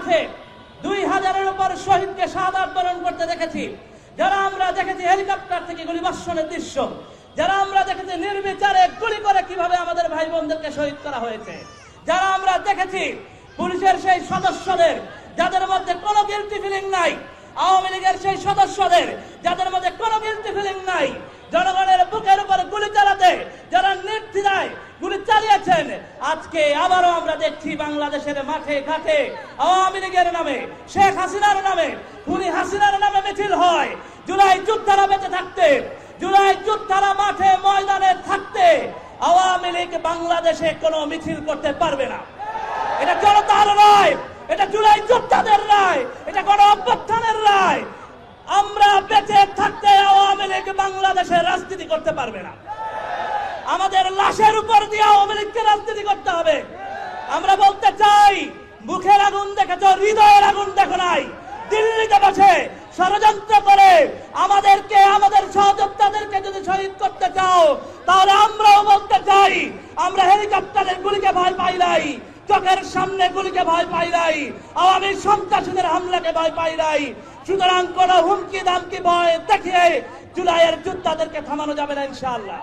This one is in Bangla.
মাঠে 2000-এর উপর শহীদকে শাহাদাত বরণ করতে দেখেছি, যারা আমরা দেখেছি হেলিকপ্টার থেকে গুলিবর্ষণের দৃশ্য, যারা আমরা দেখেছি নির্বিচারে গুলি করে কিভাবে আমাদের ভাই বোনদেরকে শহীদ করা হয়েছে, যারা আমরা দেখেছি পুলিশের সেই সদস্যদের যাদের মধ্যে কোনো গিলটি ফিলিং নাই, আওয়ামী লীগের সেই সদস্যদের যাদের মধ্যে কোনো গিলটি ফিলিং নাই, জনগণের বুকের উপর গুলি চালাতে যারা নির্দ্বিধায় গুলি চালিয়েছেন, আজকে আবারও আমরা দেখছি বাংলাদেশের মাঠে ঘাটে আওয়ামী লীগের নামে, শেখ হাসিনার নামে, খুনি হাসিনার নামে মিছিল হয়। জুলাই যোদ্ধারা বেঁচে থাকতে, জুলাই যোদ্ধারা মাঠে ময়দানে থাকতে আওয়ামী লীগ বাংলাদেশে কোনো মিছিল করতে পারবে না। এটা জনতার রায়, এটা জুলাই যোদ্ধাদের রায়, এটা গণ অভ্যুত্থানের রায়। আমরা বেঁচে থাকতে আওয়ামী লীগ বাংলাদেশে রাজনীতি করতে পারবে না। আমাদের লাশের উপর দিয়ে আওয়ামী লীগকে রাজনীতি করতে হবে। আমরা বলতে চাই, মুখের আগুন দেখেছ, হৃদয়ের আগুন দেখো নাই। দিল্লিতে বসে ষড়যন্ত্র করে আমাদেরকে, আমাদের সহযোদ্ধাদেরকে যদি শহীদ করতে চাও, তাহলে আমরাও বলতে চাই, আমরা হেলিকপ্টারের গুলিকে ভয় পাই নাই, চোখের সামনে গুলিকে ভয় পাই নাই, আওয়ামী সন্ত্রাসীদের হামলাকে ভয় পাই নাই। সুতরাং কোন হুমকি দামকি ভয় দেখিয়ে জুলাইয়ের যোদ্ধাদেরকে থামানো যাবে না ইনশাআল্লাহ।